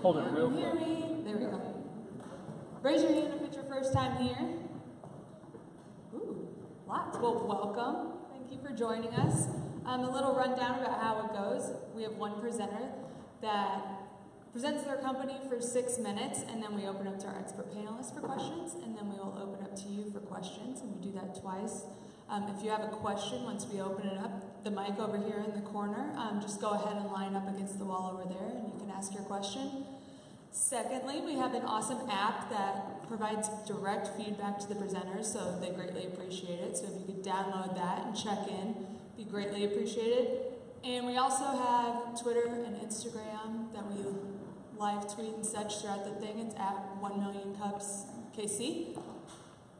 Hold it real Can you hear quick. me? There we go. Raise your hand if it's your first time here. Ooh, lots. Well, welcome. Thank you for joining us. A little rundown about how it goes. We have one presenter that presents their company for 6 minutes, and then we open up to our expert panelists for questions, and then we will open up to you for questions, and we do that twice. If you have a question, once we open it up, the mic over here in the corner, just go ahead and line up against the wall over there, and you can ask your question. Secondly, we have an awesome app that provides direct feedback to the presenters, so they greatly appreciate it. So if you could download that and check in, be greatly appreciated. And we also have Twitter and Instagram that we live tweet and such throughout the thing. It's at 1,000,000CupsKC.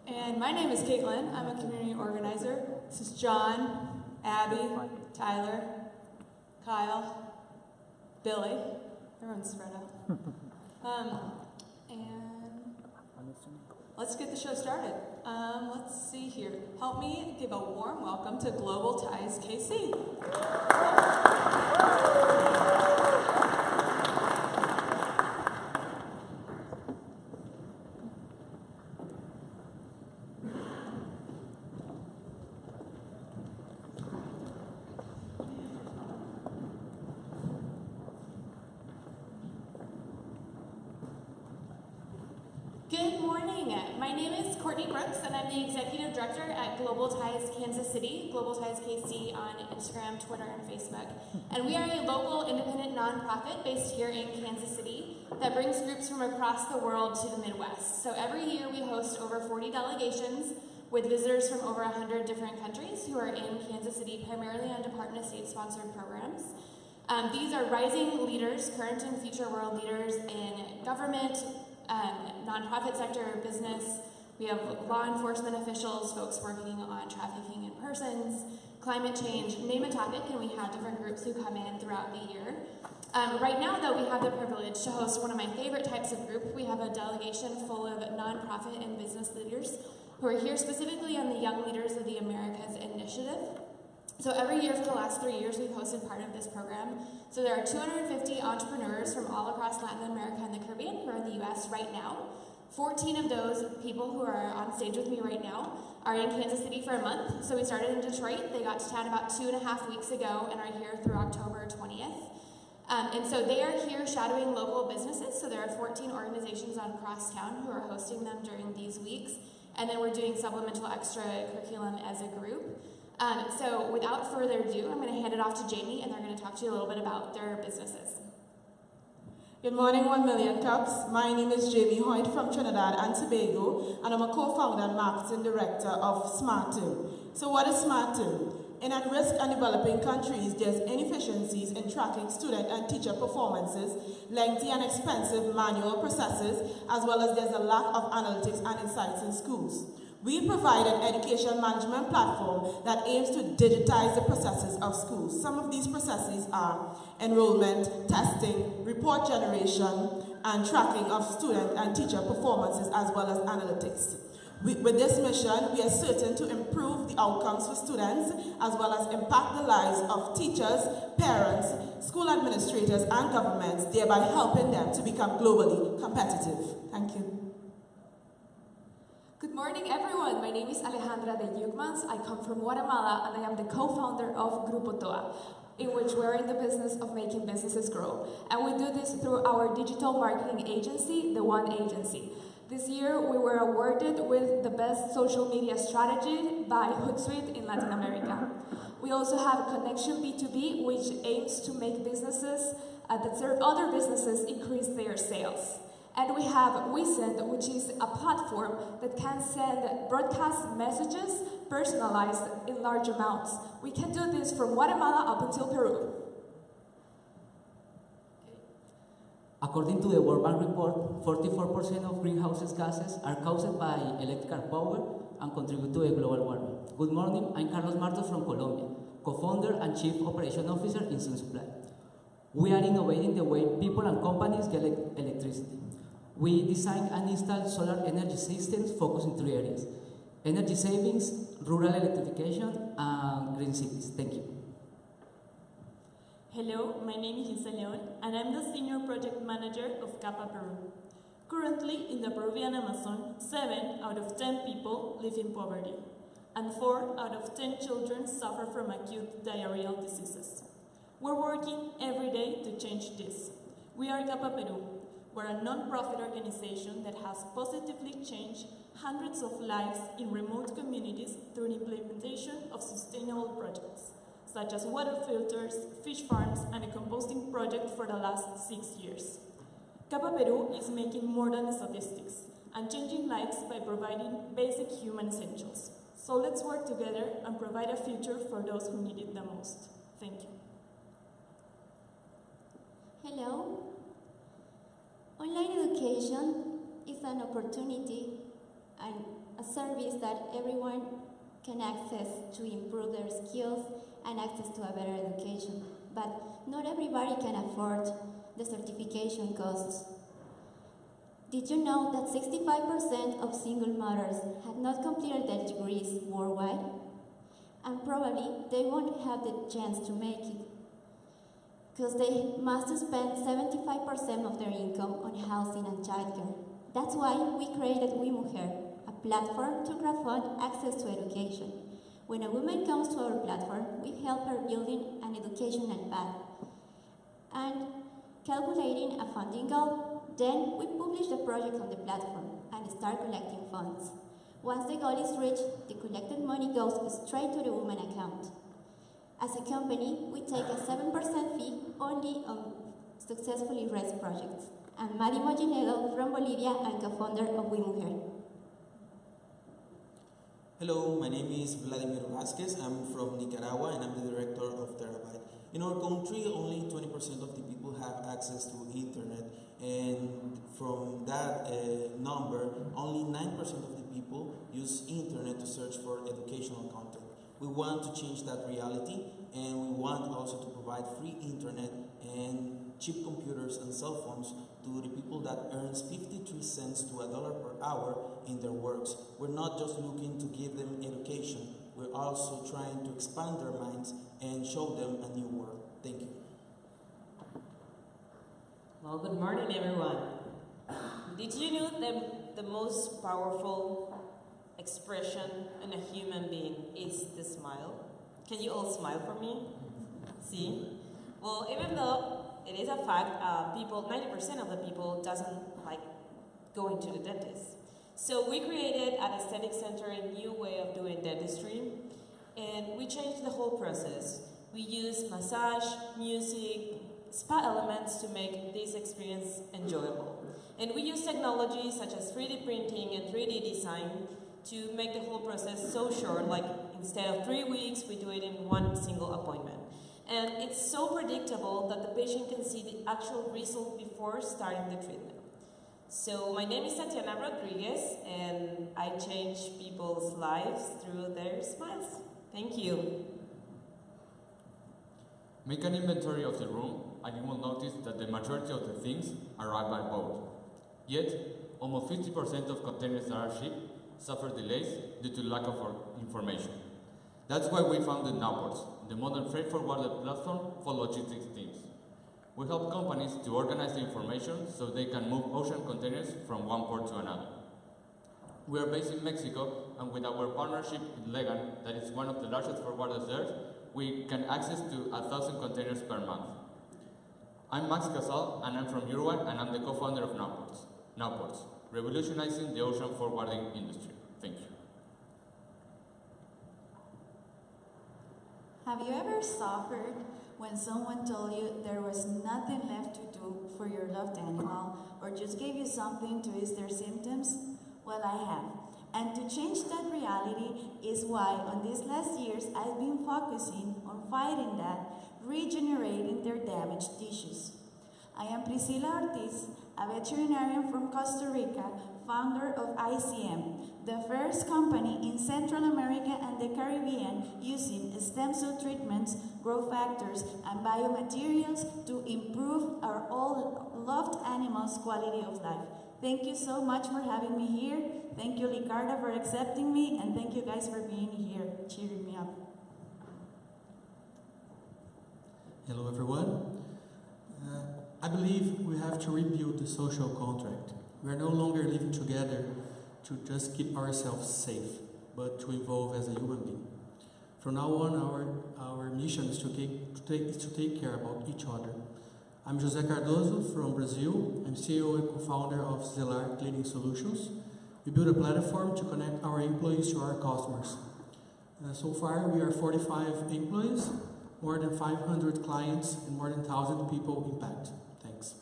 And my name is Caitlin. I'm a community organizer. This is John, Abby, Tyler, Kyle, Billy. Everyone's spread out. And let's get the show started. Let's see here. Help me give a warm welcome to Global Ties KC. Good morning. My name is Courtney Brooks, and I'm the Executive Director at Global Ties Kansas City, Global Ties KC on Instagram, Twitter, and Facebook. And we are a local independent nonprofit based here in Kansas City that brings groups from across the world to the Midwest. So every year we host over 40 delegations with visitors from over 100 different countries who are in Kansas City, primarily on Department of State-sponsored programs. These are rising leaders, current and future world leaders in government, nonprofit sector, business. We have law enforcement officials, folks working on trafficking in persons, climate change, name a topic, and we have different groups who come in throughout the year. Right now, though, we have the privilege to host one of my favorite types of group. We have a delegation full of nonprofit and business leaders who are here specifically on the Young Leaders of the Americas initiative. So every year for the last 3 years, we've hosted part of this program. So there are 250 entrepreneurs from all across Latin America and the Caribbean who are in the U.S. right now. 14 of those people who are on stage with me right now are in Kansas City for a month. So we started in Detroit. They got to town about 2.5 weeks ago and are here through October 20th. And so they are here shadowing local businesses. So there are 14 organizations across town who are hosting them during these weeks. And then we're doing supplemental extra curriculum as a group. So without further ado, I'm going to hand it off to Jamie, and they're going to talk to you a little bit about their businesses. Good morning, 1,000,000 Cups. My name is Jamie Hoyt from Trinidad and Tobago, and I'm a co-founder and marketing director of Smart2. So what is Smart2? In at-risk and developing countries, there's inefficiencies in tracking student and teacher performances, lengthy and expensive manual processes, as well as there's a lack of analytics and insights in schools. We provide an education management platform that aims to digitize the processes of schools. Some of these processes are enrollment, testing, report generation, and tracking of student and teacher performances, as well as analytics. With this mission, we are certain to improve the outcomes for students, as well as impact the lives of teachers, parents, school administrators, and governments, thereby helping them to become globally competitive. Thank you. Good morning, everyone. My name is Alejandra de Yugmans. I come from Guatemala, and I am the co-founder of Grupo TOA, in which we're in the business of making businesses grow. And we do this through our digital marketing agency, The One Agency. This year, we were awarded with the best social media strategy by Hootsuite in Latin America. We also have Connection B2B, which aims to make businesses that serve other businesses increase their sales. And we have WeSend, which is a platform that can send broadcast messages personalized in large amounts. We can do this from Guatemala up until Peru. According to the World Bank report, 44% of greenhouse gases are caused by electrical power and contribute to a global warming. Good morning, I'm Carlos Martos from Colombia, co-founder and chief operation officer in Sun Supply. We are innovating the way people and companies get electricity. We design and install solar energy systems focused in 3 areas: energy savings, rural electrification, and green cities. Thank you. Hello, my name is Lisa Leon, and I'm the Senior Project Manager of CAPA Peru. Currently, in the Peruvian Amazon, 7 out of 10 people live in poverty, and 4 out of 10 children suffer from acute diarrheal diseases. We're working every day to change this. We are CAPA Peru. We're a non-profit organization that has positively changed hundreds of lives in remote communities through the implementation of sustainable projects, such as water filters, fish farms, and a composting project for the last 6 years. CAPA Peru is making more than statistics and changing lives by providing basic human essentials. So let's work together and provide a future for those who need it the most. Thank you. Hello. Online education is an opportunity and a service that everyone can access to improve their skills and access to a better education. But not everybody can afford the certification costs. Did you know that 65% of single mothers have not completed their degrees worldwide? And probably they won't have the chance to make it, because they must spend 75% of their income on housing and childcare. That's why we created We Mujer, a platform to crowdfund access to education. When a woman comes to our platform, we help her building an educational path and calculating a funding goal. Then we publish the project on the platform and start collecting funds. Once the goal is reached, the collected money goes straight to the woman account. As a company, we take a 7% fee only on successfully raised projects. I'm Mari Mojinedo from Bolivia and co-founder of We Mujer. Hello, my name is Vladimir Vázquez. I'm from Nicaragua and I'm the director of Terabyte. In our country, only 20% of the people have access to internet, and from that number, only 9% of the people use internet to search for educational content. We want to change that reality, and we want also to provide free internet and cheap computers and cell phones to the people that earns 53 cents to $1 per hour in their works. We're not just looking to give them education, we're also trying to expand their minds and show them a new world. Thank you. Well, good morning, everyone. Did you know that the most powerful expression in a human being is the smile? Can you all smile for me? See? Well, even though it is a fact, 90% of the people doesn't like going to the dentist. So we created at Aesthetic Center a new way of doing dentistry, and we changed the whole process. We use massage, music, spa elements to make this experience enjoyable. And we use technology such as 3D printing and 3D design to make the whole process so short, like instead of 3 weeks, we do it in one single appointment. And it's so predictable that the patient can see the actual result before starting the treatment. So my name is Tatiana Rodriguez, and I change people's lives through their smiles. Thank you. Make an inventory of the room, and you will notice that the majority of the things arrive by boat. Yet, almost 50% of containers that are shipped suffer delays due to lack of information. That's why we founded Nowports, the modern freight forwarder platform for logistics teams. We help companies to organize the information so they can move ocean containers from one port to another. We are based in Mexico, and with our partnership with Legan, that is one of the largest forwarders there, we can access to 1,000 containers per month. I'm Max Casal, and I'm from Uruguay, and I'm the co-founder of Nowports, revolutionizing the ocean forwarding industry. Thank you. Have you ever suffered when someone told you there was nothing left to do for your loved animal, or just gave you something to ease their symptoms? Well, I have. And to change that reality is why on these last years I've been focusing on fighting that, regenerating their damaged tissues. I am Priscila Ortiz, a veterinarian from Costa Rica, founder of ICM, the first company in Central America and the Caribbean using stem cell treatments, growth factors, and biomaterials to improve our all loved animals' quality of life. Thank you so much for having me here. Thank you, Licarda, for accepting me, and thank you guys for being here, cheering me up. Hello everyone. I believe we have to rebuild the social contract. We are no longer living together to just keep ourselves safe, but to evolve as a human being. From now on, our mission is to take care about each other. I'm José Cardoso from Brazil. I'm CEO and co-founder of Zelar Cleaning Solutions. We built a platform to connect our employees to our customers. So far, we are 45 employees, more than 500 clients, and more than 1,000 people impact. Thanks.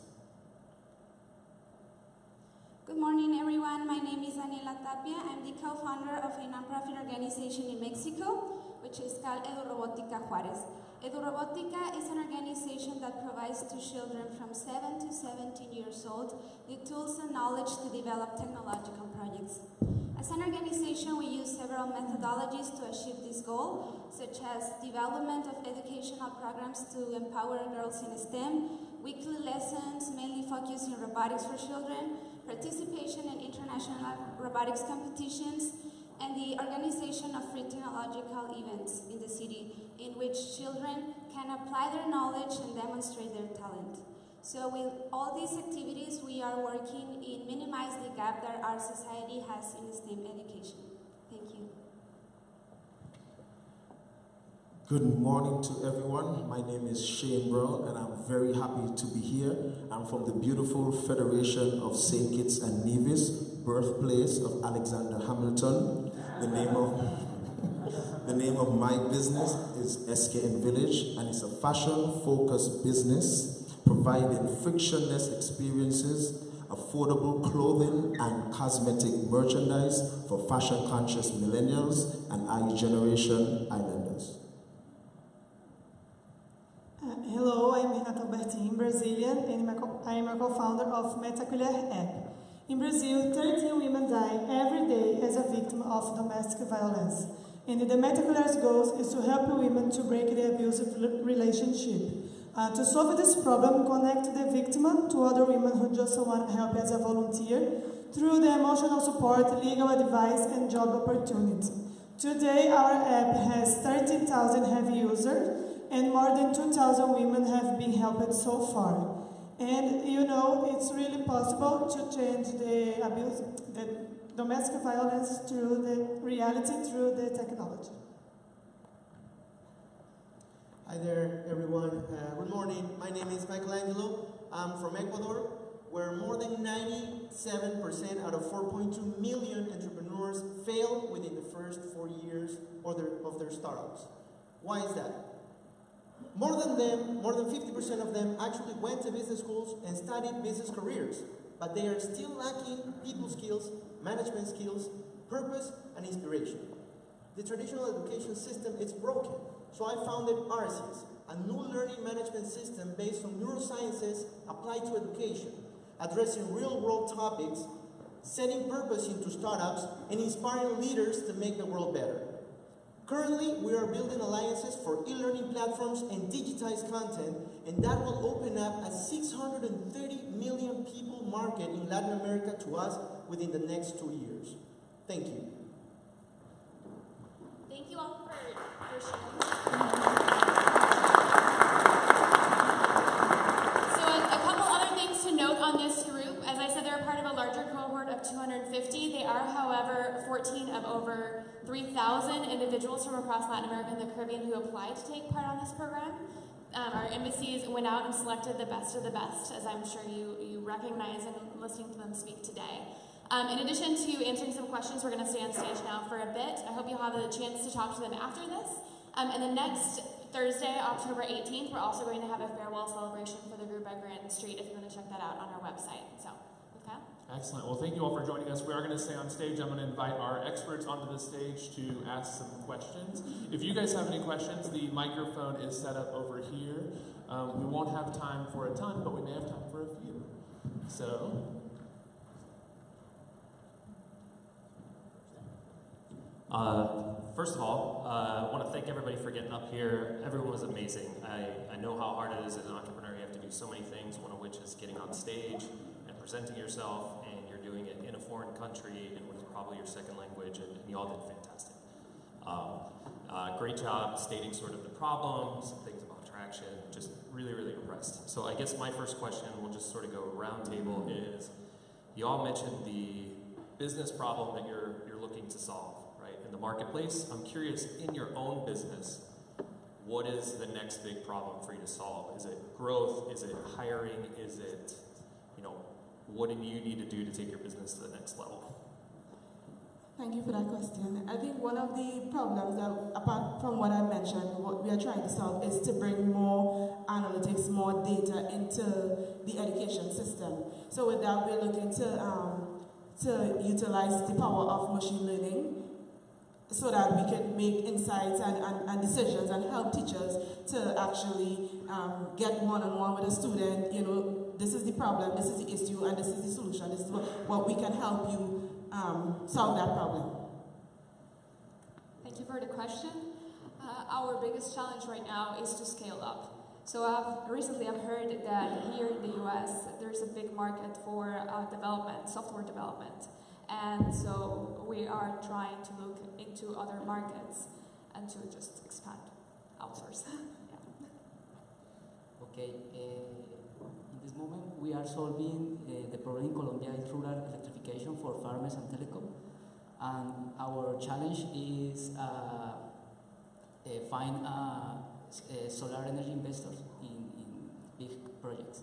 Good morning, everyone. My name is Daniela Tapia. I'm the co-founder of a nonprofit organization in Mexico, which is called EduRobotica Juárez. EduRobotica is an organization that provides to children from 7 to 17 years old the tools and knowledge to develop technological projects. As an organization, we use several methodologies to achieve this goal, such as development of educational programs to empower girls in STEM, weekly lessons mainly focusing on robotics for children, participation in international robotics competitions, and the organization of free technological events in the city in which children can apply their knowledge and demonstrate their talent. So with all these activities, we are working in minimize the gap that our society has in STEM education. Thank you. Good morning to everyone. My name is Shane Brown, and I'm very happy to be here. I'm from the beautiful Federation of St. Kitts and Nevis, birthplace of Alexander Hamilton. The name of my business is SKN Village, and it's a fashion-focused business providing frictionless experiences, affordable clothing and cosmetic merchandise for fashion-conscious millennials and I-Generation Islanders. Hello, I'm Renata Albertin, Brazilian, and I am a co-founder of Metacular app. In Brazil, 13 women die every day as a victim of domestic violence. And the Metacular's goal is to help women to break the abusive relationship. To solve this problem, connect the victim to other women who just want help as a volunteer through the emotional support, legal advice, and job opportunity. Today, our app has 13,000 heavy users, and more than 2,000 women have been helped so far. And you know, it's really possible to change the abuse, the domestic violence through the reality, through the technology. Hi there, everyone. Good morning. My name is Michelangelo. I'm from Ecuador, where more than 97% out of 4.2 million entrepreneurs fail within the first 4 years of their startups. Why is that? More than 50% of them actually went to business schools and studied business careers, but they are still lacking people skills, management skills, purpose, and inspiration. The traditional education system is broken. So I founded ARCIS, a new learning management system based on neurosciences applied to education, addressing real-world topics, setting purpose into startups, and inspiring leaders to make the world better. Currently, we are building alliances for e-learning platforms and digitized content, and that will open up a 630 million people market in Latin America to us within the next 2 years. Thank you. Thank you all for sharing. So a couple other things to note on this group. As I said, they're part of a larger cohort of 250. They are, however, 14 of over 3,000 individuals from across Latin America and the Caribbean who applied to take part on this program. Our embassies went out and selected the best of the best, as I'm sure you recognize in listening to them speak today. In addition to answering some questions, we're going to stay on stage now for a bit. I hope you'll have a chance to talk to them after this. And then next Thursday, October 18th, we're also going to have a farewell celebration for the group at Grand Street, if you want to check that out on our website. So, okay. Excellent. Well, thank you all for joining us. We are going to stay on stage. I'm going to invite our experts onto the stage to ask some questions. If you guys have any questions, the microphone is set up over here. We won't have time for a ton, but we may have time for a few. So... First of all, I want to thank everybody for getting up here. Everyone was amazing. I know how hard it is as an entrepreneur. You have to do so many things, one of which is getting on stage and presenting yourself, and you're doing it in a foreign country and with probably your second language, and you all did fantastic. Great job stating sort of the problem, some things about traction, just really, really impressed. So I guess my first question, we'll just sort of go round table, is you all mentioned the business problem that you're looking to solve, right, in the marketplace. I'm curious, in your own business, what is the next big problem for you to solve? Is it growth? Is it hiring? Is it, what do you need to do to take your business to the next level? Thank you for that question. I think one of the problems that, apart from what I mentioned, what we are trying to solve is to bring more analytics, more data into the education system. So with that, we're looking to utilize the power of machine learning so that we can make insights and decisions and help teachers to actually get one-on-one with a student. This is the problem, this is the issue, and this is the solution. This is what we can help you solve that problem. Thank you for the question. Our biggest challenge right now is to scale up. So recently I've heard that here in the US there's a big market for development, software development. And so we are trying to look into other markets and to just expand, outsource. Okay, in this moment we are solving the problem in Colombia is rural electrification for farmers and telecom. And our challenge is find solar energy investors in big projects.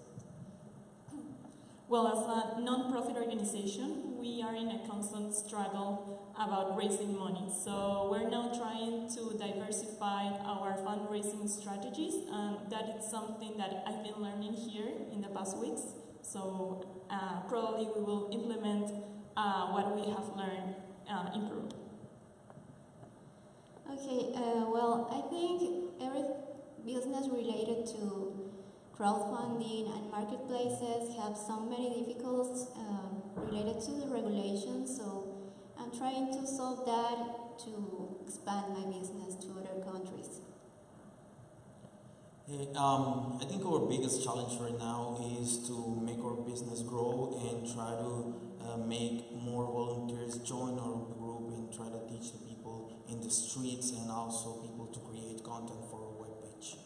Well, as a non-profit organization, we are in a constant struggle about raising money. So we're now trying to diversify our fundraising strategies, and that is something that I've been learning here in the past weeks. So probably we will implement what we have learned in Peru. Okay, well, I think every business related to crowdfunding and marketplaces have so many difficulties related to the regulations, so I'm trying to solve that to expand my business to other countries. I think our biggest challenge right now is to make our business grow and try to make more volunteers join our group and try to teach the people in the streets and also people to create content for our webpage.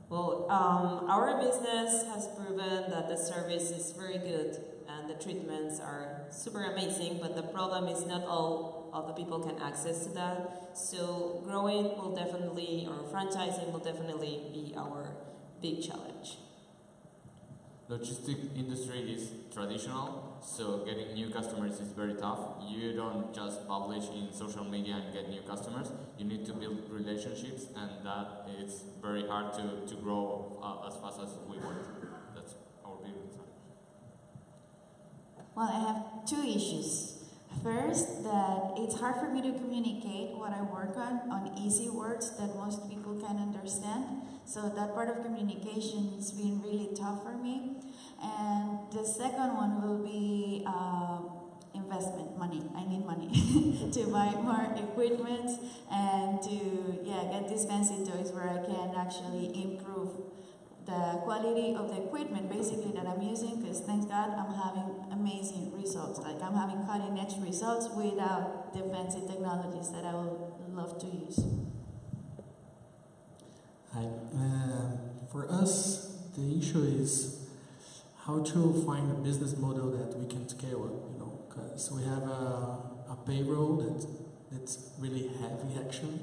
Well, our business has proven that the service is very good and the treatments are super amazing, but the problem is not all of the people can access to that. So growing will definitely, or franchising will definitely be our big challenge. Logistic industry is traditional, so getting new customers is very tough. You don't just publish in social media and get new customers. You need to build relationships, and that is very hard to grow as fast as we want. That's our big concern. Well, I have two issues. First, that it's hard for me to communicate what I work on easy words that most people can understand. So that part of communication has been really tough for me. And the second one will be investment, money. I need money to buy more equipment and to get these fancy toys where I can actually improve the quality of the equipment basically that I'm using, because thank God I'm having amazing results. Like I'm having cutting edge results without the fancy technologies that I would love to use. Hi. For us, the issue is how to find a business model that we can scale up, because we have a payroll that's really heavy actually,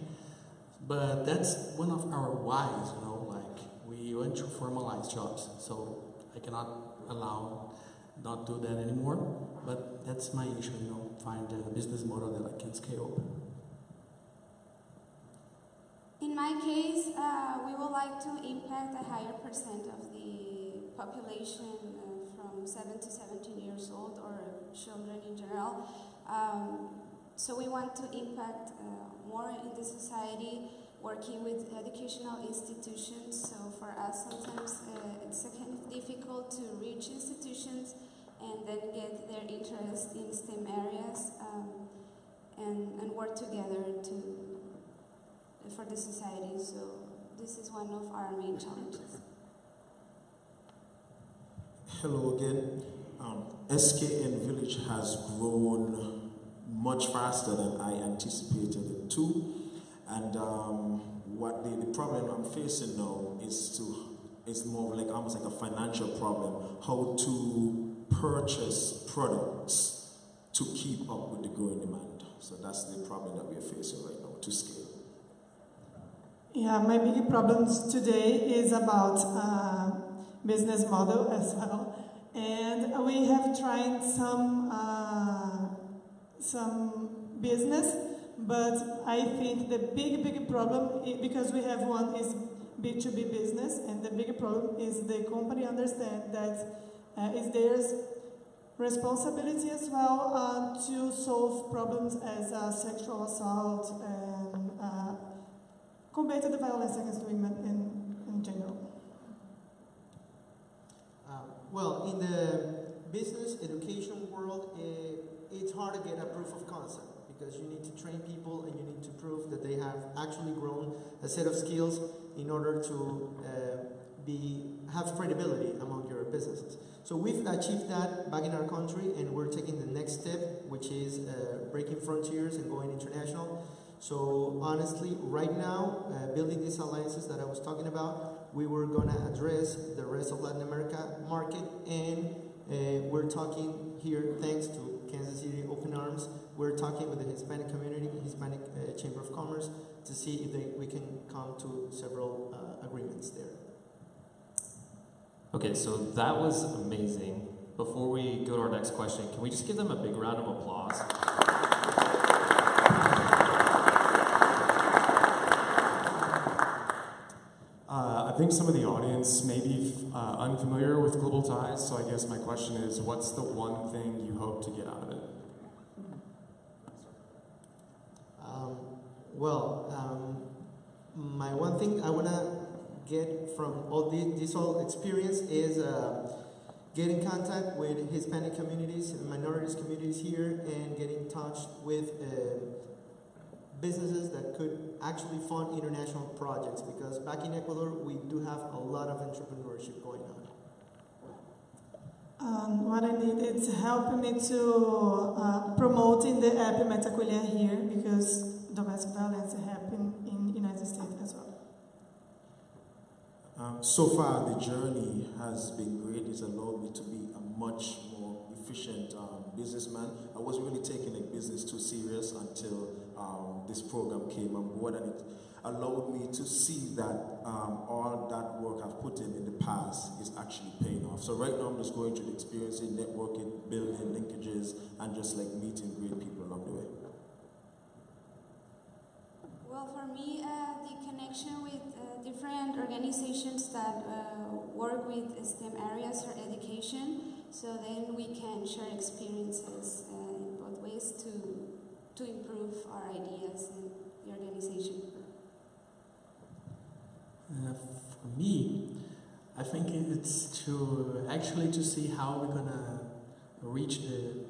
but that's one of our whys, we want to formalize jobs, so I cannot allow not do that anymore, but that's my issue, find a business model that I can scale up. In my case, we would like to impact a higher percent of the population from 7 to 17 years old, or children in general. So we want to impact more in the society, working with educational institutions. So for us, sometimes it's kind of difficult to reach institutions and then get their interest in STEM areas and work together for the society. So this is one of our main challenges. Hello again. SKN Village has grown much faster than I anticipated it to. And what the problem I'm facing now is more like almost like a financial problem, how to purchase products to keep up with the growing demand. So that's the problem that we're facing right now, to scale. Yeah, my big problems today is about business model as well. And we have tried some business, but I think the big problem, because we have one is B2B business, and the big problem is the company understand that it's their responsibility as well to solve problems as sexual assault and combat the violence against women in general. Well, in the business education world, it's hard to get a proof of concept because you need to train people and you need to prove that they have actually grown a set of skills in order to have credibility among your businesses. So we've achieved that back in our country, and we're taking the next step, which is breaking frontiers and going international. So honestly, right now, building these alliances that I was talking about, we were going to address the rest of Latin America market, and we're talking here, thanks to Kansas City Open Arms, we're talking with the Hispanic community, Hispanic Chamber of Commerce, to see if we can come to several agreements there. Okay, so that was amazing. Before we go to our next question, can we just give them a big round of applause? I think some of the audience may be unfamiliar with Global Ties, so I guess my question is, what's the one thing you hope to get out of it? My one thing I want to get from all this whole experience is get in contact with Hispanic communities and minorities communities here, and get in touch with businesses that could actually fund international projects, because back in Ecuador we do have a lot of entrepreneurship going on. What I need is help me to promoting the app Metacolher here, because domestic violence happen in United States as well. So far, the journey has been great. It's allowed me to be a much more efficient businessman. I wasn't really taking the business too serious until this program came on board, and it allowed me to see that all that work I've put in the past is actually paying off. So right now I'm just going through the experience in networking, building linkages, and just like meeting great people along the way. Well, for me, the connection with different organizations that work with STEM areas or education, so then we can share experiences in both ways to improve our ideas in the organization. For me, I think it's to see how we're gonna reach the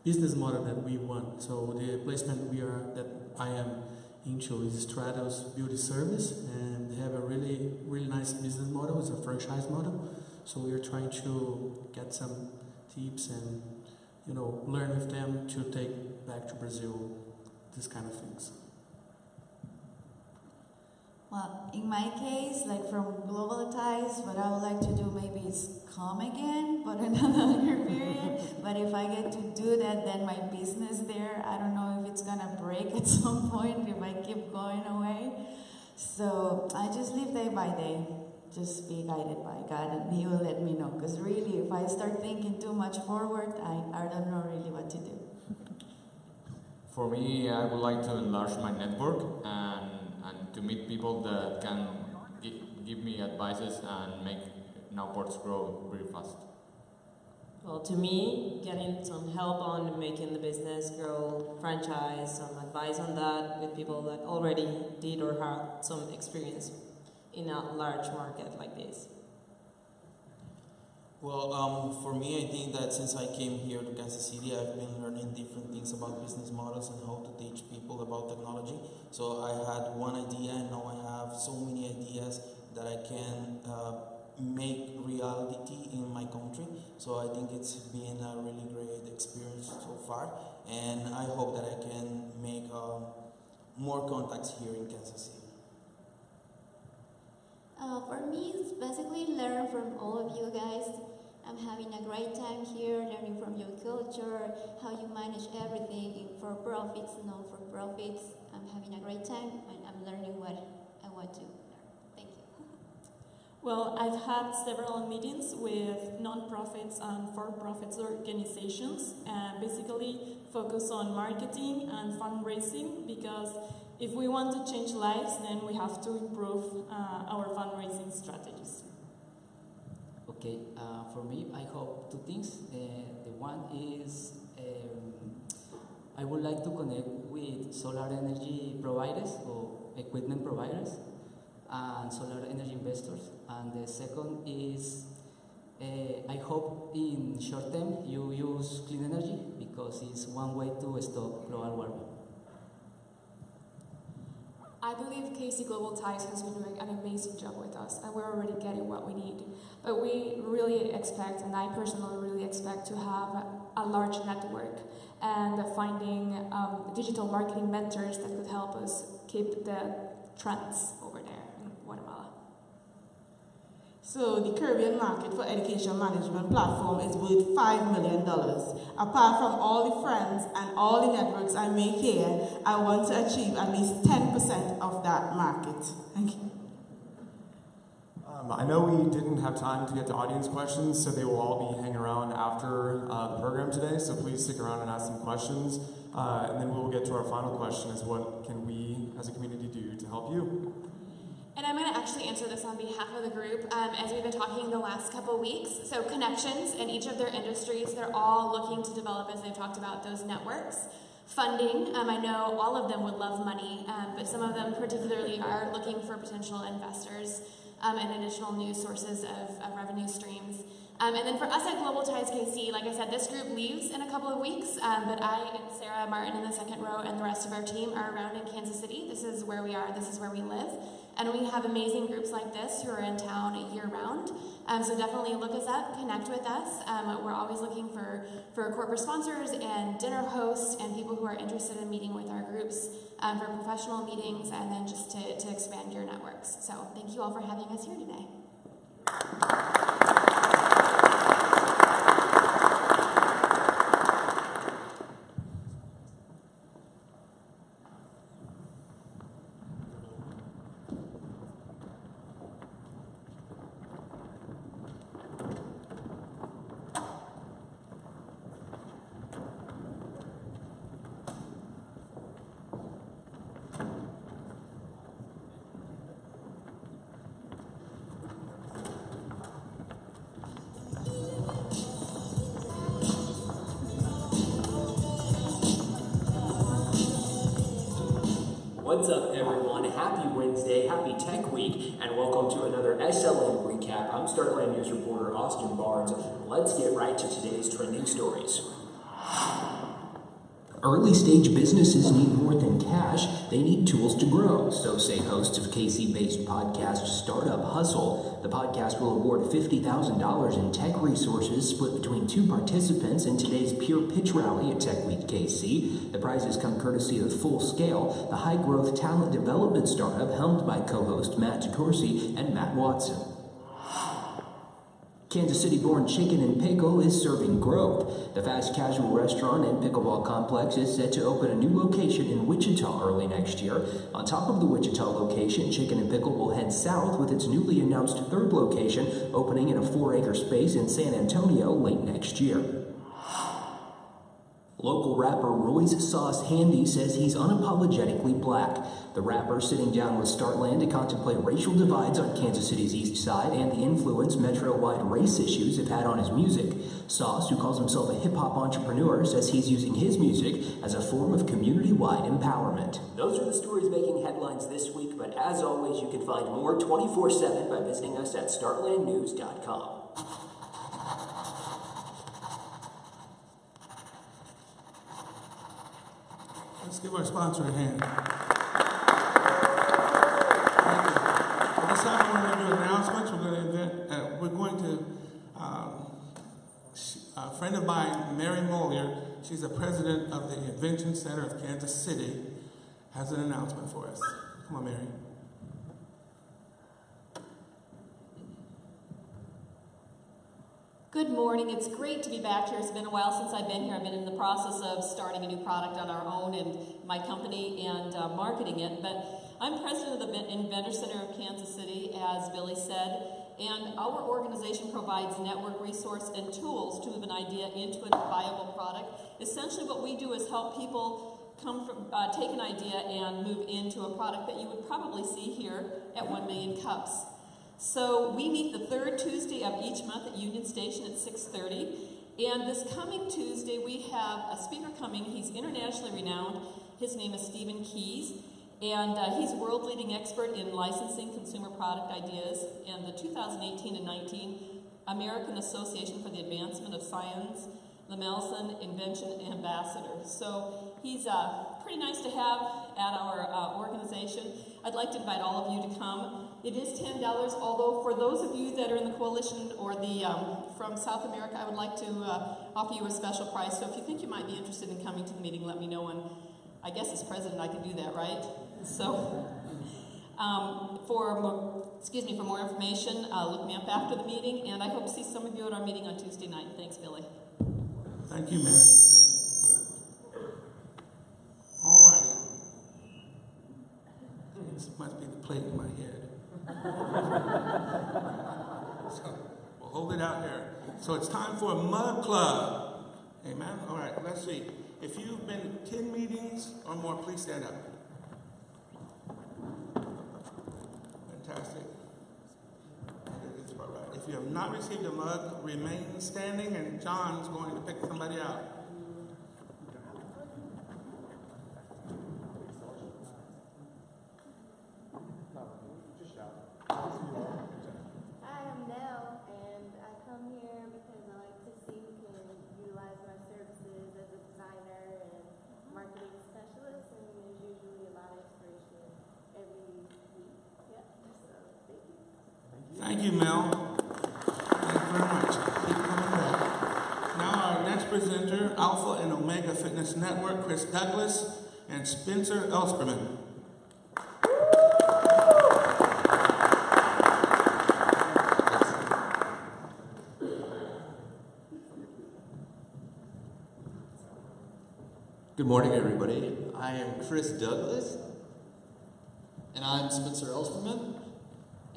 business model that we want. So the placement that I am into is Stratos Beauty Service, and they have a really nice business model. It's a franchise model. So we are trying to get some tips and learn with them to take back to Brazil, this kind of things. Well, in my case, like from Global Ties, what I would like to do maybe is come again, but in a longer period. But if I get to do that, then my business there, I don't know if it's gonna break at some point if I keep going away. So I just live day by day. Just be guided by God, and He will let me know. Because really, if I start thinking too much forward, I don't know really what to do. For me, I would like to enlarge my network and to meet people that can give me advices and make Nowports grow really fast. Well, to me, getting some help on making the business grow, franchise, some advice on that with people that already did or had some experience in a large market like this. Well, for me, I think that since I came here to Kansas City, I've been learning different things about business models and how to teach people about technology. So I had one idea, and now I have so many ideas that I can make reality in my country. So I think it's been a really great experience so far, and I hope that I can make more contacts here in Kansas City? For me, it's basically learn from all of you guys. I'm having a great time here, learning from your culture, how you manage everything for profits, non-for-profits. I'm having a great time, and I'm learning what I want to learn. Thank you. Well, I've had several meetings with non-profits and for-profits organizations, basically focus on marketing and fundraising, because if we want to change lives, then we have to improve our fundraising strategies. Okay, for me, I hope two things. The one is I would like to connect with solar energy providers or equipment providers and solar energy investors. And the second is I hope in short term you use clean energy, because it's one way to stop global warming. I believe KC Global Ties has been doing an amazing job with us, and we're already getting what we need. But we really expect, and I personally really expect, to have a large network and finding digital marketing mentors that could help us keep the trends over there in Guatemala. So the Caribbean market for education management platform is worth $5 million. Apart from all the friends and all the networks I make here, I want to achieve at least 10% of that market. Thank you. I know we didn't have time to get to audience questions, so they will all be hanging around after the program today, so please stick around and ask some questions. And then we will get to our final question, is what can we as a community do to help you? And I'm going to actually answer this on behalf of the group, as we've been talking the last couple weeks. So connections in each of their industries, they're all looking to develop, as they've talked about, those networks. Funding, I know all of them would love money, but some of them particularly are looking for potential investors and additional new sources of revenue streams. And then for us at Global Ties KC, like I said, this group leaves in a couple of weeks, but I and Sarah Martin in the second row and the rest of our team are around in Kansas City. This is where we are, this is where we live. And we have amazing groups like this who are in town year-round. So definitely look us up, connect with us. We're always looking for corporate sponsors and dinner hosts and people who are interested in meeting with our groups for professional meetings and then just to expand your networks. So thank you all for having us here today. What's up, everyone? Happy Wednesday, happy Tech Week, and welcome to another SLN Recap. I'm Startland News reporter Austin Barnes. Let's get right to today's trending stories. Early-stage businesses need more than cash, they need tools to grow, so say hosts of KC-based podcast Startup Hustle. The podcast will award $50,000 in tech resources split between two participants in today's Pure Pitch Rally at Tech Week KC. The prizes come courtesy of Full Scale, the high-growth talent development startup helmed by co-host Matt DeCourcy and Matt Watson. Kansas City-born Chicken and Pickle is serving growth. The fast casual restaurant and pickleball complex is set to open a new location in Wichita early next year. On top of the Wichita location, Chicken and Pickle will head south with its newly announced third location opening in a 4-acre space in San Antonio late next year. Local rapper Roy's Sauce Handy says he's unapologetically black. The rapper sitting down with Startland to contemplate racial divides on Kansas City's east side and the influence metro-wide race issues have had on his music. Sauce, who calls himself a hip-hop entrepreneur, says he's using his music as a form of community-wide empowerment. Those are the stories making headlines this week, but as always, you can find more 24/7 by visiting us at startlandnews.com. Let's give our sponsor a hand. At this time, we're going to do announcements. We're going to a friend of mine, Mary Mollier, she's the president of the Invention Center of Kansas City, has an announcement for us. Come on, Mary. Good morning. It's great to be back here. It's been a while since I've been here. I've been in the process of starting a new product on our own and my company and marketing it. But I'm president of the Inventor Center of Kansas City, as Billy said, and our organization provides network resource and tools to move an idea into a viable product. Essentially what we do is help people take an idea and move into a product that you would probably see here at 1 Million Cups. So we meet the third Tuesday of each month at Union Station at 6:30. And this coming Tuesday, we have a speaker coming. He's internationally renowned. His name is Stephen Keys. And he's a world-leading expert in licensing consumer product ideas and the 2018 and 19 American Association for the Advancement of Science, Lemelson Invention Ambassador. So he's pretty nice to have at our organization. I'd like to invite all of you to come. It is $10, although for those of you that are in the coalition or the from South America, I would like to offer you a special price. So if you think you might be interested in coming to the meeting, let me know. And I guess as president, I can do that, right? So for more information, look me up after the meeting, and I hope to see some of you at our meeting on Tuesday night. Thanks, Billy. Thank you, Mary. All righty. This must be the plate in my head. So we'll hold it out there. So it's time for a mug club. Amen. All right, let's see. If you've been 10 meetings or more, please stand up. Fantastic. That's about right. If you have not received a mug, remain standing, and John's going to pick somebody out. Hi, I'm Nell, and I come here because I like to see who can utilize my services as a designer and marketing specialist, and there's usually a lot of inspiration every week. Yeah, so thank you. Thank you, Mel. Thank you very much. Keep coming back. Now our next presenter, Alpha and Omega Fitness Network, Chris Douglas and Spencer Elsperman. Good morning, everybody. I am Chris Douglas. And I'm Spencer Elsperman.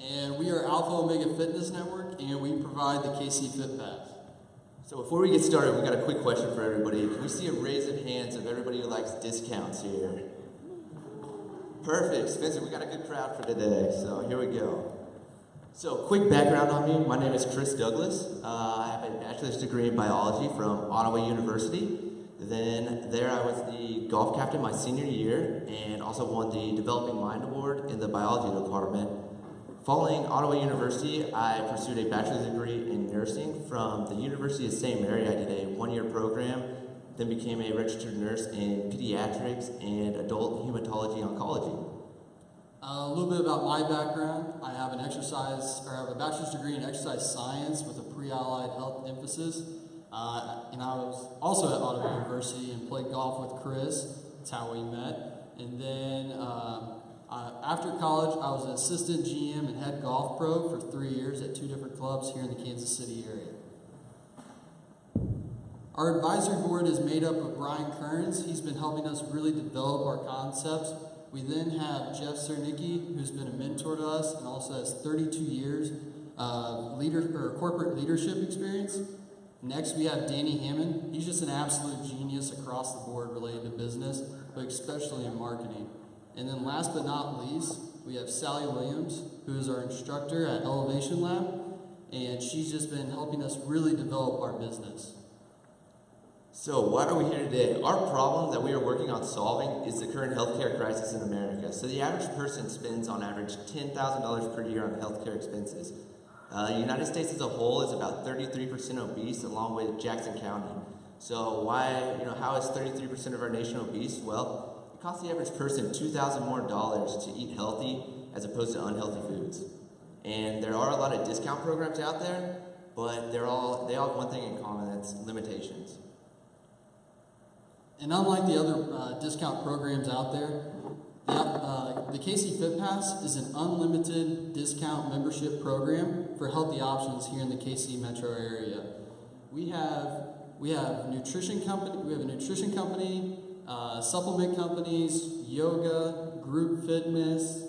And we are Alpha-Omega Fitness Network, and we provide the KC Fit Pass. So before we get started, we got a quick question for everybody. Can we see a raise of hands of everybody who likes discounts here? Perfect. Spencer, we got a good crowd for today, so here we go. So quick background on me. My name is Chris Douglas. I have a bachelor's degree in biology from Ottawa University. Then there I was the golf captain my senior year and also won the Developing Mind Award in the biology department. Following Ottawa University, I pursued a bachelor's degree in nursing from the University of St. Mary. I did a one-year program, then became a registered nurse in pediatrics and adult hematology oncology. A little bit about my background. I have a bachelor's degree in exercise science with a pre-allied health emphasis. And I was also at Ottawa University and played golf with Chris. That's how we met. And then after college, I was an assistant GM and head golf pro for 3 years at 2 different clubs here in the Kansas City area. Our advisory board is made up of Brian Kearns. He's been helping us really develop our concepts. We then have Jeff Cernicki, who's been a mentor to us and also has 32 years corporate leadership experience. Next, we have Danny Hammond. He's just an absolute genius across the board related to business, but especially in marketing. And then last but not least, we have Sally Williams, who is our instructor at Elevation Lab, and she's just been helping us really develop our business. So why are we here today? Our problem that we are working on solving is the current healthcare crisis in America. So the average person spends on average $10,000 per year on healthcare expenses. The United States as a whole is about 33% obese, along with Jackson County. So how is 33% of our nation obese? Well, it costs the average person $2,000 more to eat healthy as opposed to unhealthy foods. And there are a lot of discount programs out there, but they all have one thing in common, that's limitations. And unlike the other discount programs out there, the KC Fit Pass is an unlimited discount membership program for healthy options here in the KC metro area. We have nutrition company. We have a nutrition company, supplement companies, yoga, group fitness.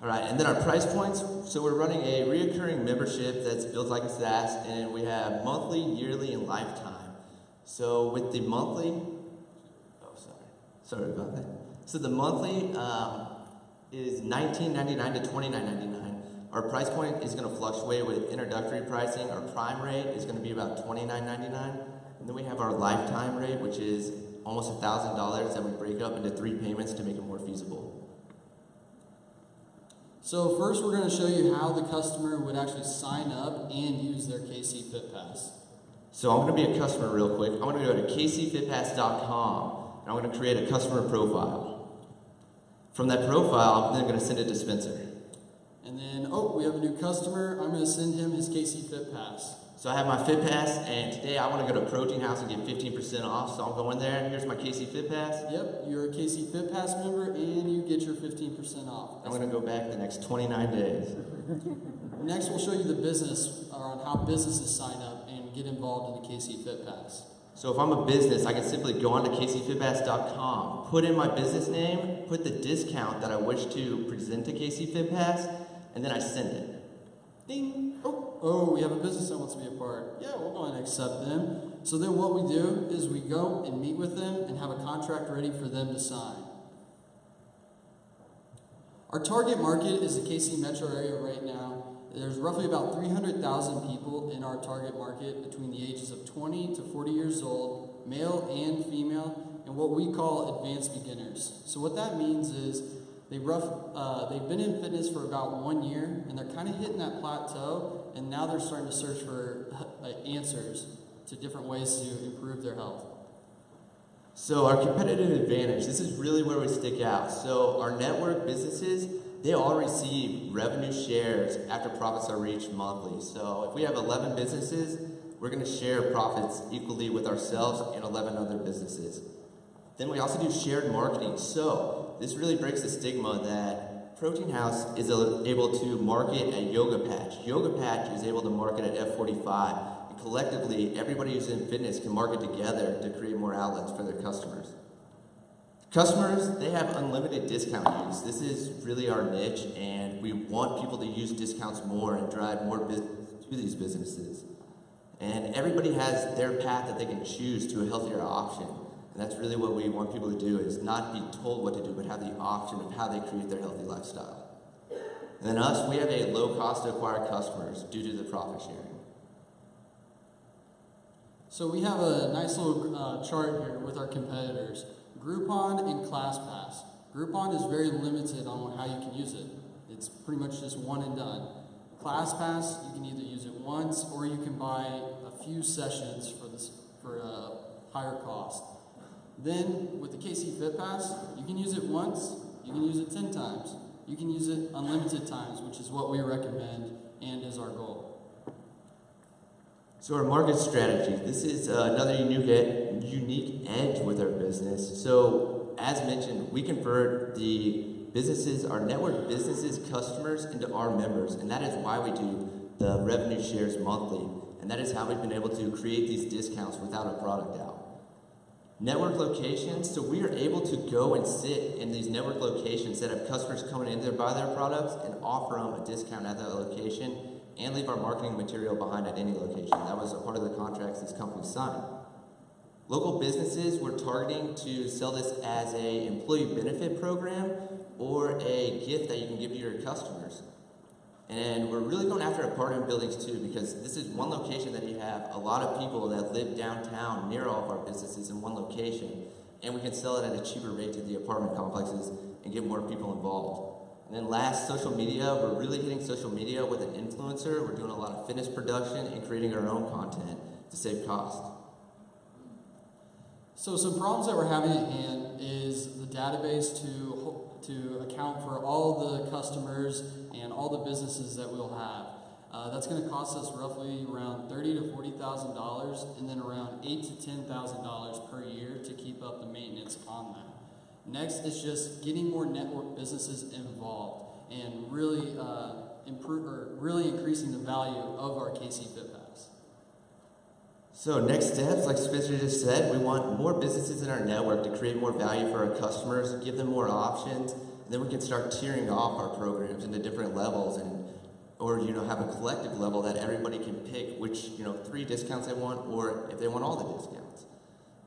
All right, and then our price points. So we're running a reoccurring membership that's built like a SaaS, and we have monthly, yearly, and lifetime. So with the monthly, sorry about that. So the monthly is $19.99 to $29.99. Our price point is going to fluctuate with introductory pricing. Our prime rate is going to be about $29.99. And then we have our lifetime rate, which is almost $1,000 that we break up into 3 payments to make it more feasible. So first we're going to show you how the customer would actually sign up and use their KC Fit Pass. So I'm going to be a customer real quick. I'm going to go to kcfitpass.com and I'm going to create a customer profile. From that profile, I'm then going to send it to Spencer. And then, we have a new customer. I'm going to send him his KC Fit Pass. So I have my Fit Pass, and today I want to go to Protein House and get 15% off. So I'm going there, and here's my KC Fit Pass. Yep, you're a KC Fit Pass member, and you get your 15% off. I'm going to go back the next 29 days. Next, we'll show you the business, or on how businesses sign up and get involved in the KC Fit Pass. So if I'm a business, I can simply go onto kcfitpass.com, put in my business name, put the discount that I wish to present to KC Fit Pass, and then I send it. Ding! Oh, we have a business that wants to be a part. Yeah, we'll go ahead and accept them. So then what we do is we go and meet with them and have a contract ready for them to sign. Our target market is the KC metro area right now. There's roughly about 300,000 people in our target market between the ages of 20 to 40 years old, male and female, and what we call advanced beginners. So what that means is they've been in fitness for about 1 year, and they're kind of hitting that plateau, and now they're starting to search for answers to different ways to improve their health. So our competitive advantage, this is really where we stick out. So our network businesses, they all receive revenue shares after profits are reached monthly. So if we have 11 businesses, we're going to share profits equally with ourselves and 11 other businesses. Then we also do shared marketing. So this really breaks the stigma that Protein House is able to market a yoga patch. Yoga patch is able to market at F45. And collectively, everybody who's in fitness can market together to create more outlets for their customers. Customers, they have unlimited discount use. This is really our niche, and we want people to use discounts more and drive more business to these businesses. And everybody has their path that they can choose to a healthier option. And that's really what we want people to do, is not be told what to do, but have the option of how they create their healthy lifestyle. And then us, we have a low cost to acquire customers due to the profit sharing. So we have a nice little chart here with our competitors. Groupon and ClassPass. Groupon is very limited on how you can use it. It's pretty much just one and done. ClassPass, you can either use it once or you can buy a few sessions for a higher cost. Then with the KC Fit Pass, you can use it once, you can use it 10 times. You can use it unlimited times, which is what we recommend and is our goal. So our market strategy, this is another unique edge with our business. So as mentioned, we convert the businesses, our network businesses, customers into our members, and that is why we do the revenue shares monthly, and that is how we've been able to create these discounts without a product out. Network locations, so we are able to go and sit in these network locations that have customers coming in there, buy their products, and offer them a discount at that location, and leave our marketing material behind at any location. That was a part of the contracts this company signed. Local businesses, we're targeting to sell this as an employee benefit program or a gift that you can give to your customers. And we're really going after apartment buildings too, because this is one location that you have a lot of people that live downtown near all of our businesses in one location, and we can sell it at a cheaper rate to the apartment complexes and get more people involved. And then last, social media. We're really hitting social media with an influencer. We're doing a lot of fitness production and creating our own content to save cost. So some problems that we're having at hand is the database to account for all the customers and all the businesses that we'll have. That's going to cost us roughly around $30,000 to $40,000, and then around $8,000 to $10,000 per year to keep up the maintenance on that. Next is just getting more network businesses involved and really really increasing the value of our KC Fit Pass. So next steps, like Spencer just said, we want more businesses in our network to create more value for our customers, give them more options, and then we can start tiering off our programs into different levels, or have a collective level that everybody can pick which 3 discounts they want, or if they want all the discounts.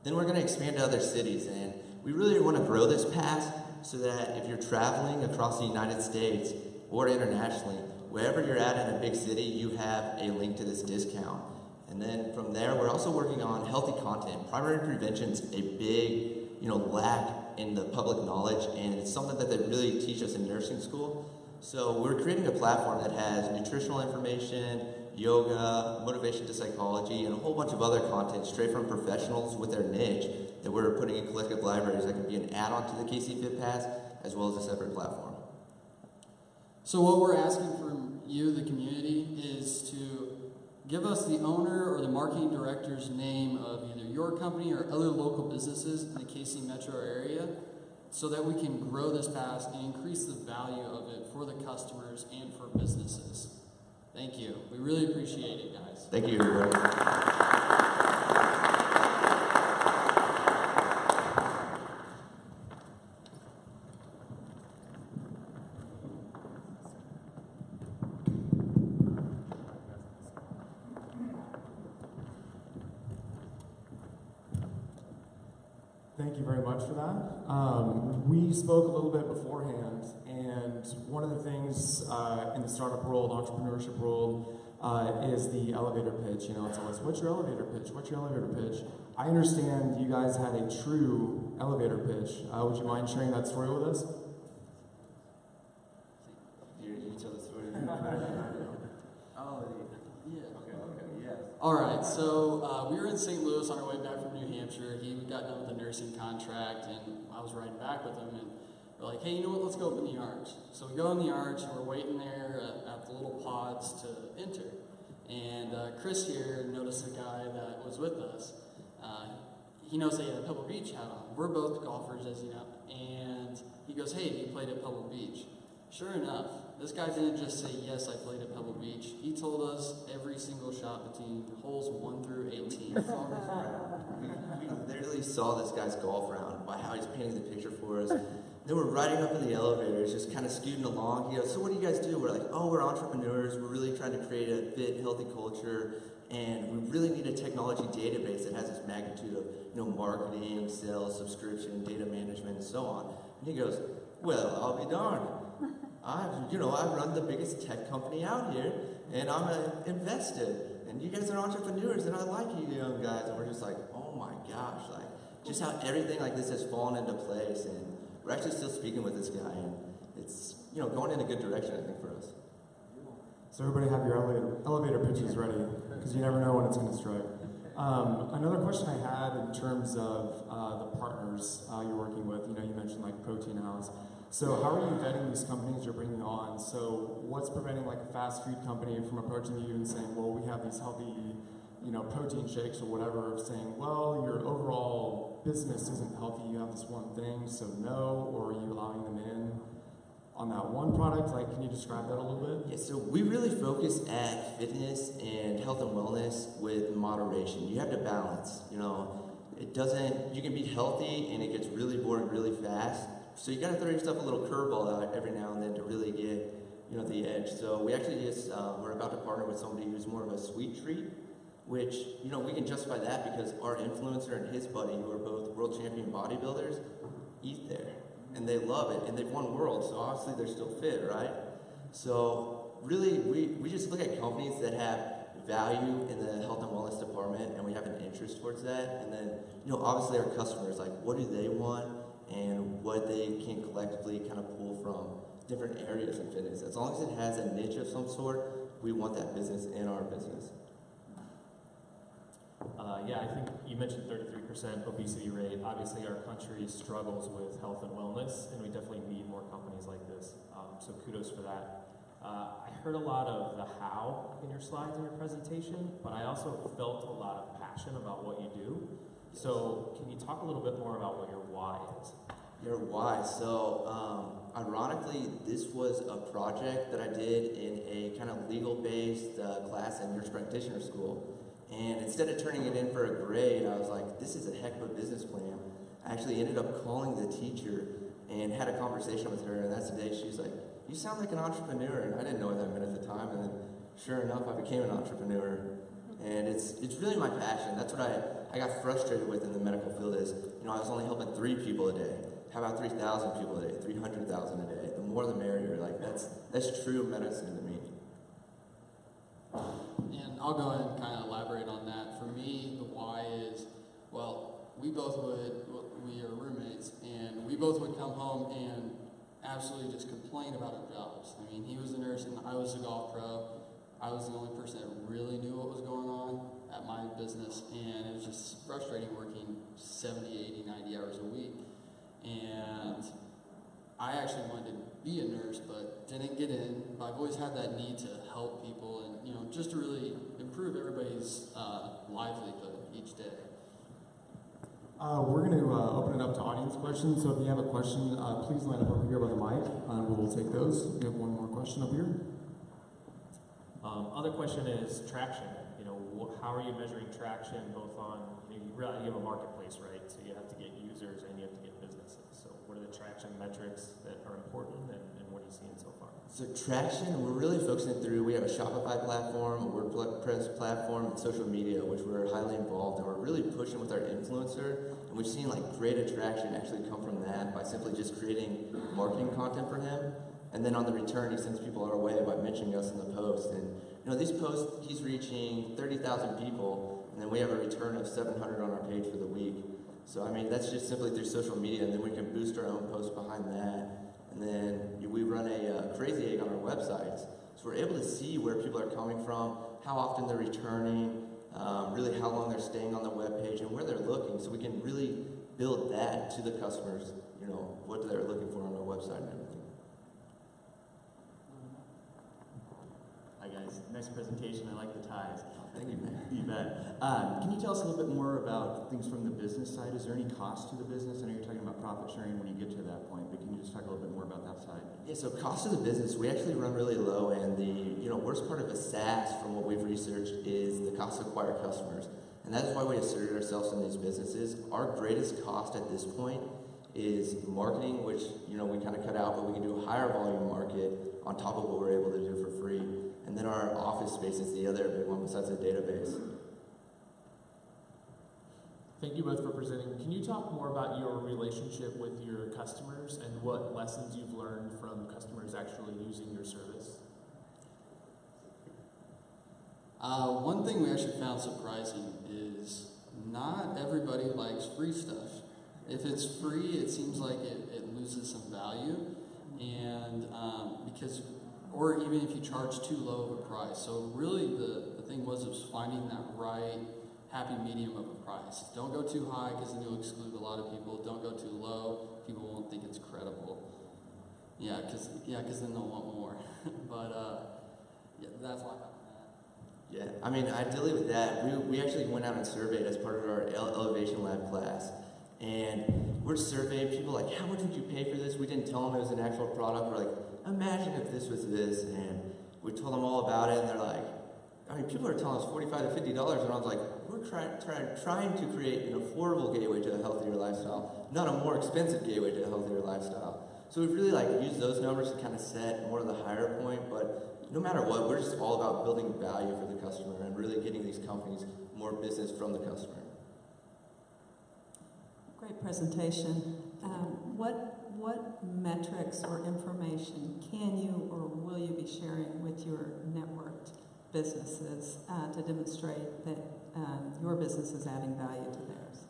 Then we're going to expand to other cities, and we really want to grow this pass so that if you're traveling across the United States or internationally, wherever you're at in a big city, you have a link to this discount. And then from there, we're also working on healthy content. Primary prevention's a big, lack in the public knowledge, and it's something that they really teach us in nursing school. So we're creating a platform that has nutritional information, yoga, motivation to psychology, and a whole bunch of other content straight from professionals with their niche that we're putting in collective libraries that can be an add-on to the KC Fit Pass as well as a separate platform. So what we're asking from you, the community, is to give us the owner or the marketing director's name of either your company or other local businesses in the KC metro area so that we can grow this pass and increase the value of it for the customers and for businesses. Thank you. We really appreciate it, guys. Thank you, everybody. Thank you very much for that. We spoke a little bit beforehand, and one of the things in the startup world, entrepreneurship world, is the elevator pitch. It's always, what's your elevator pitch? What's your elevator pitch? I understand you guys had a true elevator pitch. Would you mind sharing that story with us? You tell the story. Oh, yeah. Okay, yes. All right, so we were in St. Louis on our way back from New Hampshire. He got done with a nursing contract, and I was riding back with him, and we're like, hey, you know what, let's go up in the arch. So we go in the arch, and we're waiting there at the little pods to enter. And Chris here noticed a guy that was with us. He knows that he had a Pebble Beach hat on. We're both golfers, as you know. And he goes, hey, have you played at Pebble Beach? Sure enough, this guy didn't just say, yes, I played at Pebble Beach. He told us every single shot between holes 1 through 18. We literally saw this guy's golf round by how he's painting the picture for us. Then we're riding up in the elevators, just kind of scooting along. He goes, so what do you guys do? We're like, oh, we're entrepreneurs. We're really trying to create a fit, healthy culture. And we really need a technology database that has this magnitude of, marketing, sales, subscription, data management, and so on. And he goes, well, I'll be darned. I run the biggest tech company out here, and I'm an investor. And you guys are entrepreneurs, and I like you young guys. And we're just like, oh my gosh, just how everything like this has fallen into place. And we're actually still speaking with this guy, and it's, going in a good direction, I think, for us. So everybody have your elevator pitches ready, because you never know when it's going to strike. Another question I had in terms of the partners you're working with, you mentioned like Protein House. So how are you vetting these companies you're bringing on? So what's preventing like a fast food company from approaching you and saying, well, we have these healthy, protein shakes or whatever, saying, well, your overall business isn't healthy, you have this one thing, so no, or are you allowing them in on that one product? Can you describe that a little bit? Yeah, so we really focus at fitness and health and wellness with moderation. You have to balance, you can be healthy and it gets really boring really fast. So you got to throw yourself a little curveball out every now and then to really get, the edge. So we actually we're about to partner with somebody who's more of a sweet treat, which, we can justify that because our influencer and his buddy, who are both world champion bodybuilders, eat there. And they love it, and they've won worlds, so obviously they're still fit, right? So really, we just look at companies that have value in the health and wellness department, and we have an interest towards that. And then, obviously our customers, what do they want, and what they can collectively kind of pull from different areas of fitness. As long as it has a niche of some sort, we want that business in our business. Yeah, I think you mentioned 33% obesity rate. Obviously, our country struggles with health and wellness, and we definitely need more companies like this. So kudos for that. I heard a lot of the how in your slides in your presentation, but I also felt a lot of passion about what you do. So can you talk a little bit more about what your why is? Your why. So ironically, this was a project that I did in a kind of legal-based class at nurse practitioner school. And instead of turning it in for a grade, I was like, this is a heck of a business plan. I actually ended up calling the teacher and had a conversation with her, and that's the day she was like, you sound like an entrepreneur, and I didn't know what that meant at the time, and then sure enough, I became an entrepreneur. And it's really my passion. That's what I got frustrated with in the medical field is, you know, I was only helping 3 people a day. How about 3,000 people a day, 300,000 a day? The more the merrier. Like, that's true medicine to me. And I'll go ahead and kind of elaborate on that. For me, the why is, well, we are roommates, and we both would come home and absolutely just complain about our jobs. I mean, he was a nurse and I was a golf pro. I was the only person that really knew what was going on at my business, and it was just frustrating working 70, 80, 90 hours a week. And I actually wanted to be a nurse, but didn't get in. But I've always had that need to help people and, you know, just to really improve everybody's livelihood each day. We're going to open it up to audience questions. So if you have a question, please line up over here by the mic, and we'll take those. We have one more question up here. Other question is traction. You know, how are you measuring traction both on, you have a marketplace, right? So you have to get users and you have to get businesses. So what are the traction metrics that are important and what are you seeing so far? So traction, we're really focusing through, we have a Shopify platform, a WordPress platform, and social media, which we're highly involved in. We're really pushing with our influencer, and we've seen like great attraction actually come from that by simply just creating marketing content for him. And then on the return, he sends people our way by mentioning us in the post. And you know, these posts, he's reaching 30,000 people, and then we have a return of 700 on our page for the week. So I mean, that's just simply through social media, and then we can boost our own posts behind that. And then we run a crazy egg on our websites. So we're able to see where people are coming from, how often they're returning, really how long they're staying on the web page, and where they're looking. So we can really build that to the customers, you know, what they're looking for on our website and everything. Hi guys, nice presentation. I like the ties. Thank you, man. You bet. Can you tell us a little bit more about things from the business side? Is there any cost to the business? I know you're talking about profit sharing when you get to that point, but can you just talk a little bit more about that side? Yeah, so cost of the business, we actually run really low, and the worst part of a SaaS from what we've researched is the cost to acquire customers. And that is why we asserted ourselves in these businesses. Our greatest cost at this point is marketing, which we kind of cut out, but we can do a higher volume market on top of what we're able to do for free. And then our office space is the other big one besides the database. Thank you both for presenting. Can you talk more about your relationship with your customers and what lessons you've learned from customers actually using your service? One thing we actually found surprising is not everybody likes free stuff. If it's free, it seems like it loses some value, and or even if you charge too low of a price. So really the thing was finding that right happy medium of a price. Don't go too high because then you'll exclude a lot of people. Don't go too low. People won't think it's credible. Yeah, because then they'll want more. But that's why I found that. Yeah, I mean, ideally with that, we actually went out and surveyed as part of our Elevation Lab class. And we're surveying people like, how much would you pay for this? We didn't tell them it was an actual product. We're like, imagine if this was this. And we told them all about it, and they're like, I mean, people are telling us $45 to $50, and I was like, we're trying to create an affordable gateway to a healthier lifestyle, not a more expensive gateway to a healthier lifestyle. So we've really used those numbers to kind of set more of the higher point, but no matter what, we're just all about building value for the customer and really getting these companies more business from the customer. Great presentation. What metrics or information can you or will you be sharing with your networked businesses to demonstrate that your business is adding value to theirs?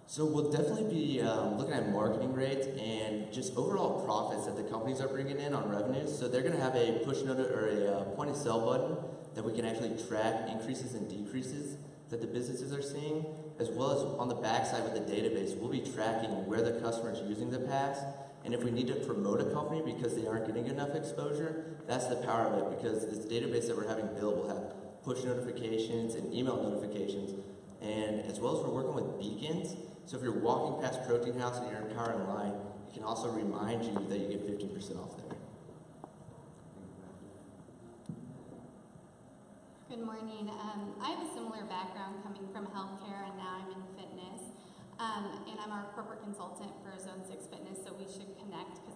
So we'll definitely be looking at marketing rates and just overall profits that the companies are bringing in on revenues. So they're going to have a push note or a point of sale button that we can actually track increases and decreases that the businesses are seeing, as well as on the backside with the database, we'll be tracking where the customer is using the pass. And if we need to promote a company because they aren't getting enough exposure, that's the power of it, because this database that we're having built will have push notifications and email notifications. And as well as we're working with beacons, so if you're walking past Protein House and you're in Power and Line, it can also remind you that you get 15% off there. Good morning. I have a similar background coming from healthcare, and now I'm in fitness. And I'm our corporate consultant for Zone 6 Fitness, so we should connect because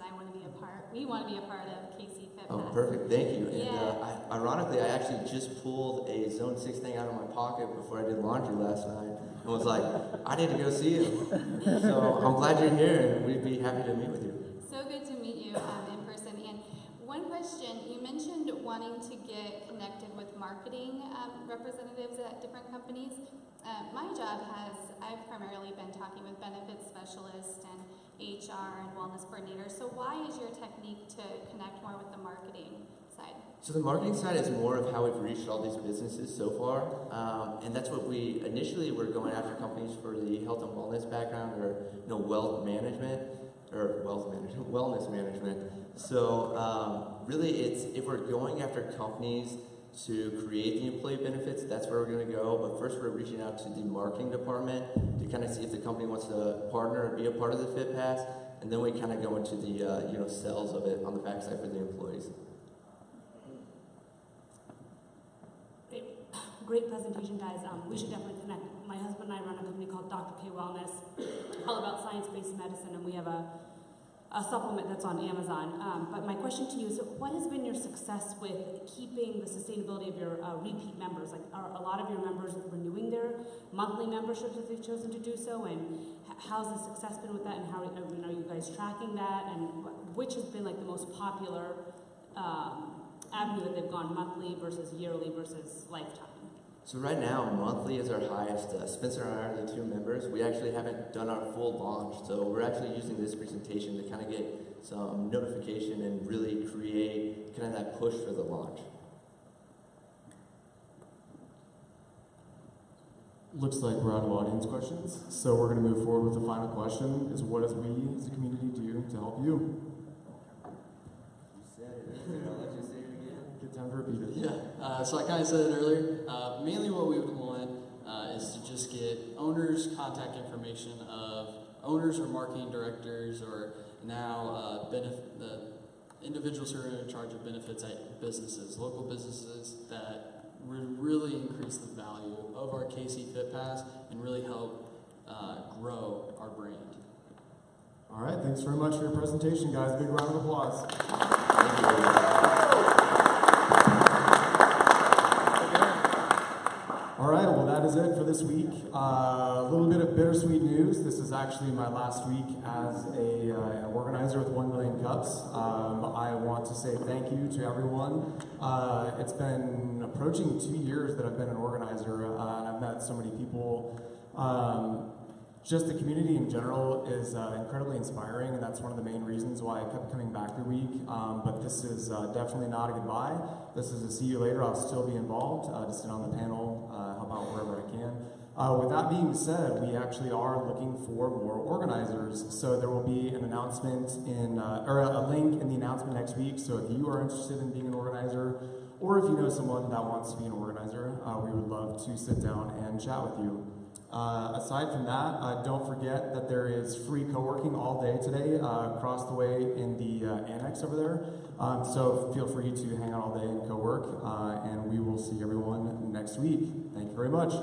we want to be a part of KC Fit Oh, Pass. perfect. Thank you. Yeah. And ironically, I actually just pulled a Zone 6 thing out of my pocket before I did laundry last night and was like, I need to go see you. So I'm glad you're here, and we'd be happy to meet with you. So good to meet you in person. And one question, you mentioned wanting to get connected with marketing representatives at different companies. My job I've primarily been talking with benefits specialists and HR and wellness coordinators. So why is your technique to connect more with the marketing side? So the marketing side is more of how we've reached all these businesses so far, and that's what we initially were going after companies for the health and wellness background, or wellness management. So really, it's if we're going after companies to create the employee benefits, that's where we're going to go. But first, we're reaching out to the marketing department to kind of see if the company wants to partner and be a part of the Fit Pass, and then we kind of go into the sales of it on the backside for the employees. Great presentation, guys. We should definitely connect. My husband and I run a company called Dr. K Wellness, all about science-based medicine, and we have a supplement that's on Amazon. But my question to you is, what has been your success with keeping the sustainability of your repeat members? Like, are a lot of your members renewing their monthly memberships if they've chosen to do so? And how's the success been with that? And how are you guys tracking that? And which has been like the most popular avenue that they've gone, monthly versus yearly versus lifetime? So right now, monthly is our highest. Spencer and I are the two members. We actually haven't done our full launch, so we're actually using this presentation to kind of get some notification and really create kind of that push for the launch. Looks like we're out of audience questions, so we're going to move forward with the final question, is what does we as a community do to help you? You said it earlier, I'll let you say it again. Good time to repeat it. Yeah, so I kind of said it earlier. Mainly what we would want is to just get owners' contact information of owners or marketing directors, or now the individuals who are in charge of benefits at businesses, local businesses that would really increase the value of our KC Fit Pass and really help grow our brand. All right, thanks very much for your presentation, guys. Big round of applause. Thank you. All right, well, that is it for this week. A little bit of bittersweet news. This is actually my last week as an organizer with 1 Million Cups. I want to say thank you to everyone. It's been approaching 2 years that I've been an organizer, and I've met so many people. Just the community in general is incredibly inspiring, and that's one of the main reasons why I kept coming back every week. But this is definitely not a goodbye. This is a see you later. I'll still be involved, to sit on the panel, help out wherever I can. With that being said, we actually are looking for more organizers. So there will be an announcement or a link in the announcement next week. So if you are interested in being an organizer, or if you know someone that wants to be an organizer, we would love to sit down and chat with you. Aside from that, don't forget that there is free co-working all day today across the way in the annex over there. So feel free to hang out all day and co-work, and we will see everyone next week. Thank you very much.